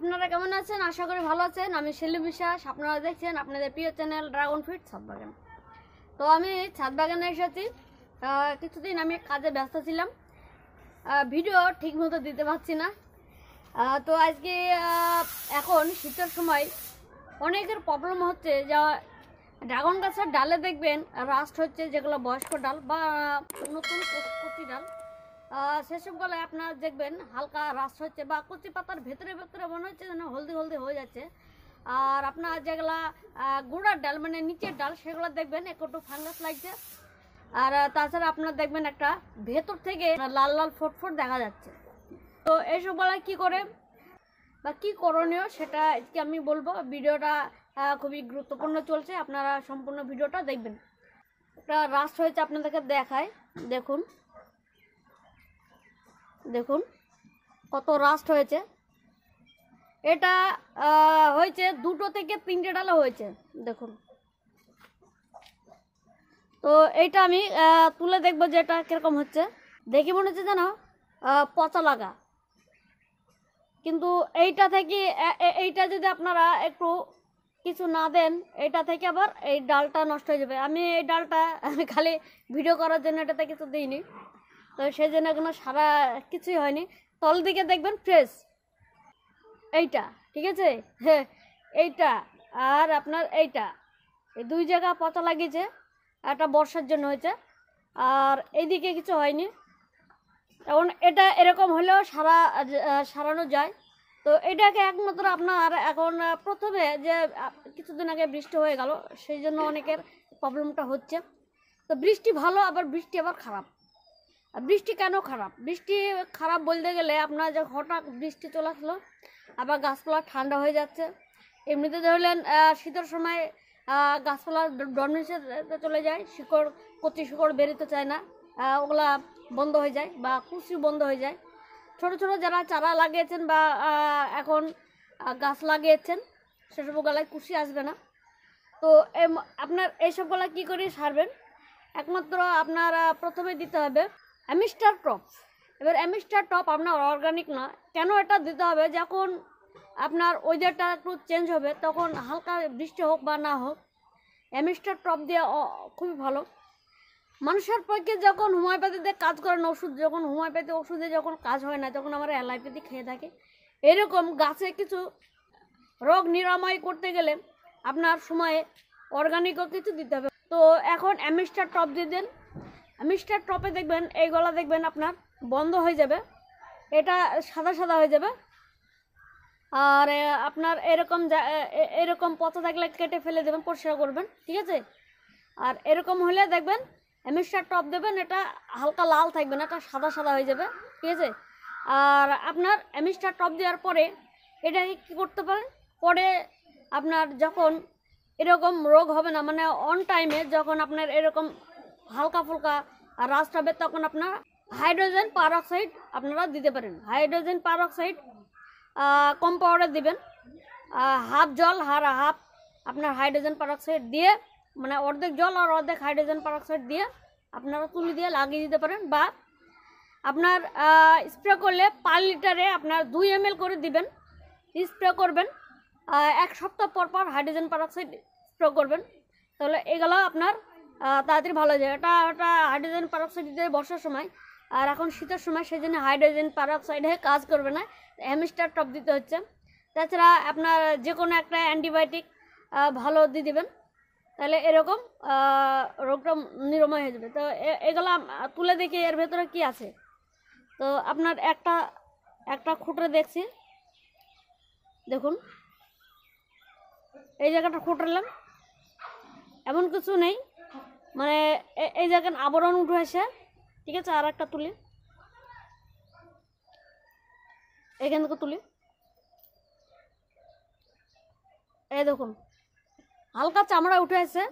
আপনারা কেমন আছেন? আশা করি ভালো আছেন। আমি শিল্পী বিশ্বাস, আপনারা দেখছেন আপনাদের প্রিয় চ্যানেল ড্রাগন ফিট ছাদ বাগান। তো আমি ছাদ বাগানে এসেছি। কিছুদিন আমি কাজে ব্যস্ত ছিলাম, ভিডিও ঠিক মতো দিতে পারছি না। তো আজকে এখন শীতের সময় অনেকের প্রবলেম হচ্ছে, যা ড্রাগন গাছের ডালে দেখবেন রাস্ট হচ্ছে, যেগুলো বয়স্ক ডাল বা নতুন কচি ডাল, সেসব গলায় আপনার দেখবেন হালকা রাস্ট হচ্ছে বা কচি পাতার ভেতরে ভেতরে মনে হচ্ছে যেন হলদি হলদি হয়ে যাচ্ছে। আর আপনার যেগুলা গুঁড়ার ডাল মানে নিচের ডাল, সেগুলো দেখবেন একটু ফাঙ্গাস লাগছে। আর তাছাড়া আপনার দেখবেন একটা ভেতর থেকে লাল লাল ফোটফোট দেখা যাচ্ছে। তো এইসব গলায় কী করে বা কী করণীয় সেটা আজকে আমি বলবো। ভিডিওটা খুবই গুরুত্বপূর্ণ চলছে, আপনারা সম্পূর্ণ ভিডিওটা দেখবেন। একটা রাস্ট হয়েছে আপনাদেরকে দেখায়, দেখুন দেখুন কত রাস্ট হয়েছে। এটা হয়েছে 2 থেকে 3টে ডালে হয়েছে, দেখুন। তো এইটা আমি তুলে দেখবো যে এটা কীরকম হচ্ছে। দেখে মনে হচ্ছে যেন পচা লাগা, কিন্তু এইটা থেকে এইটা যদি আপনারা একটু কিছু না দেন, এটা থেকে আবার এই ডালটা নষ্ট হয়ে যাবে। আমি এই ডালটা খালি ভিডিও করার জন্য এটাতে কিছু দিইনি, তো সেই জন্য কোনো সারা কিছুই হয়নি। তল দিকে দেখবেন ফ্রেশ, এইটা ঠিক আছে, হ্যাঁ এইটা আর আপনার এইটা, এই 2 জায়গা পচা লাগিয়েছে। একটা বর্ষার জন্য হয়েছে, আর এইদিকে কিছু হয়নি। এখন এটা এরকম হলেও সারানো যায়। তো এটাকে একমাত্র আপনার এখন প্রথমে যে কিছুদিন আগে বৃষ্টি হয়ে গেল, সেই জন্য অনেকের প্রবলেমটা হচ্ছে। তো বৃষ্টি ভালো, আবার বৃষ্টি আবার খারাপ। বৃষ্টি কেন খারাপ? বৃষ্টি খারাপ বলতে গেলে আপনার যে হঠাৎ বৃষ্টি চলে আসলো, আবার গাছপালা ঠান্ডা হয়ে যাচ্ছে। এমনিতে ধরলেন শীতের সময় গাছপালা ডরমেন্সিতে চলে যায়, শিকড় কচি শিকড় বেরোতে চায় না, ওগুলা বন্ধ হয়ে যায় বা কুশি বন্ধ হয়ে যায়। ছোট ছোট যারা চারা লাগিয়েছেন বা এখন গাছ লাগিয়েছেন, সেসব গলায় কুশি আসবে না। তো আপনার এইসব গলা কী করে সারবেন? একমাত্র আপনার প্রথমে দিতে হবে অ্যামিস্টার টপ। এবার অ্যামিস্টার টপ আপনার অর্গানিক না। কেন এটা দিতে হবে? যখন আপনার ওয়েদারটা একটু চেঞ্জ হবে, তখন হালকা বৃষ্টি হোক বা না হোক, অ্যামিস্টার টপ দেওয়া খুবই ভালো। মানুষের পক্ষে যখন হোমিওপ্যাথিতে কাজ করেন ওষুধ, যখন হোমিওপ্যাথি ওষুধে যখন কাজ হয় না, তখন আমরা অ্যালোপ্যাথি খেয়ে থাকি। এরকম গাছে কিছু রোগ নিরাময় করতে গেলে আপনার সময়ে অর্গানিকও কিছু দিতে হবে। তো এখন অ্যামিস্টার টপ দিয়ে দেন। অ্যামিস্টার টপে দেখবেন এই গলা দেখবেন আপনার বন্ধ হয়ে যাবে, এটা সাদা সাদা হয়ে যাবে। আর আপনার এরকম পচা থাকলে কেটে ফেলে দেবেন, পরিষ্কার করবেন, ঠিক আছে। আর এরকম হলে দেখবেন অ্যামিস্টার টপ দেবেন, এটা হালকা লাল থাকবে না, এটা সাদা সাদা হয়ে যাবে, ঠিক আছে। আর আপনার অ্যামিস্টার টপ দেওয়ার পরে এটাকে কী করতে পারেন, পরে আপনার যখন এরকম রোগ হবে না, মানে অন টাইমে যখন আপনার এরকম হালকা ফুলকা রাস্ট হবে, তখন আপনার হাইড্রোজেন পারঅক্সাইড আপনারা দিতে পারেন। হাইড্রোজেন পারঅক্সাইড কম পাউডার দিবেন, হাফ জল আর হাফ আপনার হাইড্রোজেন পারঅক্সাইড দিয়ে, মানে অর্ধেক জল আর অর্ধেক হাইড্রোজেন পারঅক্সাইড দিয়ে আপনারা তুলি দিয়ে লাগিয়ে দিতে পারেন। বা আপনার স্প্রে করলে পার লিটারে আপনার 2 ml করে দিবেন, স্প্রে করবেন। 1 সপ্তাহ পর পর হাইড্রোজেন পারঅক্সাইড স্প্রে করবেন, তাহলে এগুলো আপনার তাড়াতাড়ি ভালো হয়ে যায়। এটা হাইড্রোজেন পারঅক্সাইড দিতে বর্ষার সময়, আর এখন শীতের সময়, সেই জন্য হাইড্রোজেন পারঅক্সাইডে কাজ করবে না, অ্যামিস্টার টপ দিতে হচ্ছে। তাছাড়া আপনার যে কোনো একটা অ্যান্টিবায়োটিক ভালো দিয়ে দেবেন, তাহলে এরকম রোগটা নিরাময় হয়ে যাবে। তো এগুলো তুলে দেখি এর ভেতরে কি আছে। তো আপনার একটা খুঁটে দেখছি, দেখুন এই জায়গাটা খুঁটলাম, এমন কিছু নেই, মানে এই জায়গায় আবরণ উঠে আসে, ঠিক আছে। আর একটা তুলি, এখান থেকে তুলি, এই দেখুন হালকা চামড়া উঠে আসে,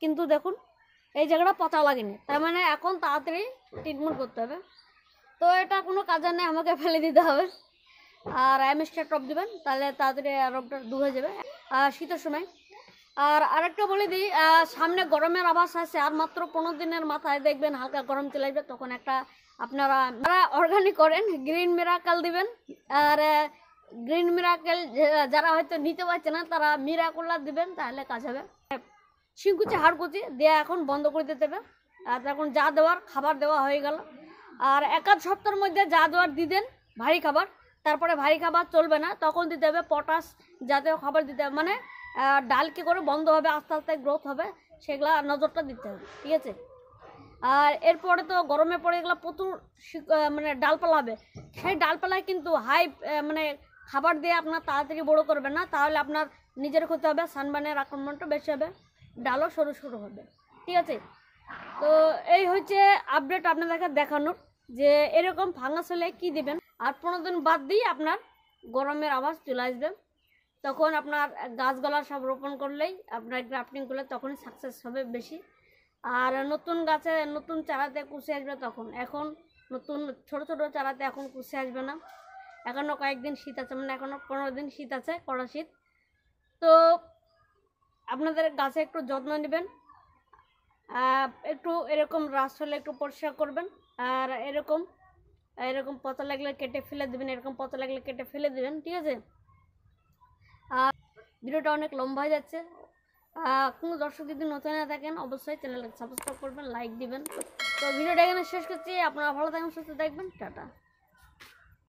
কিন্তু দেখুন এই জায়গাটা পচা লাগেনি, তার মানে এখন তাড়াতাড়ি ট্রিটমেন্ট করতে হবে। তো এটা কোনো কাজের নেই, আমাকে ফেলে দিতে হবে। আর অ্যামিস্টার টপ দেবেন, তাহলে তাড়াতাড়ি রোগটা দূর হয়ে যাবে শীতের সময়। আর আরেকটা বলে দিই, সামনে গরমের আভাস আছে, আর মাত্র 15 দিনের মাথায় দেখবেন হালকা গরম চলে আসবে, তখন একটা আপনারা অর্গানিক করেন গ্রিন মিরাকল দিবেন। আর গ্রিন মিরাকেল যারা হয়তো নিতে পারছে না তারা মিরাকুলার দিবেন, তাহলে কাজ হবে। শিংকুচি হাড়কুচি দিয়ে এখন বন্ধ করে দিতে হবে। আর এখন যা দেওয়ার খাবার দেওয়া হয়ে গেল। আর এক আধ সপ্তাহের মধ্যে যা দেওয়ার দিয়ে দেন ভারী খাবার, তারপরে ভারী খাবার চলবে না, তখন দিতে হবে পটাশ জাতীয় খাবার দিতে হবে। মানে ডাল কী করে বন্ধ হবে, আস্তে আস্তে গ্রোথ হবে, সেগুলা নজরটা দিতে হবে, ঠিক আছে। আর এরপরে তো গরমে পড়ে এগুলো প্রচুর মানে ডালপালা হবে, সেই ডালপালায় কিন্তু হাই মানে খাবার দিয়ে আপনার তাড়াতাড়ি বড়ো করবে না, তাহলে আপনার নিজের ক্ষতি হবে, সানবার্নের আক্রমণটা বেশি হবে, ডালও সরু সরু হবে, ঠিক আছে। তো এই হচ্ছে আপডেট আপনাদেরকে দেখানোর যে এরকম ফাঙ্গাস হলে কী দিবেন। আর 15 দিন বাদ দিয়ে আপনার গরমের আওয়াজ চলে আসবে, তখন আপনার গাছগুলা সব রোপণ করলেই আপনার গ্রাফটিং করলে তখনই সাকসেস হবে বেশি। আর নতুন গাছে নতুন চারাতে কুশি আসবে তখন, এখন নতুন ছোট ছোট চারাতে এখন কুশি আসবে না, এখনও কয়েকদিন শীত আছে, মানে এখনও 15 দিন শীত আছে, কড়া শীত। তো আপনাদের গাছে একটু যত্ন নেবেন, একটু এরকম রাস হলে একটু পরিষ্কার করবেন, আর এরকম পচা লাগলে কেটে ফেলে দেবেন, এরকম পচা লাগলে কেটে ফেলে দেবেন, ঠিক আছে। আর ভিডিওটা অনেক লম্বা হয়ে যাচ্ছে, কোনো দর্শক যদি নতুন না থাকেন অবশ্যই চ্যানেলটা সাবস্ক্রাইব করবেন, লাইক দিবেন। তো ভিডিওটা এখানে শেষ করছি, আপনারা ভালো থাকবেন, সুস্থ থাকবেন, টাটা।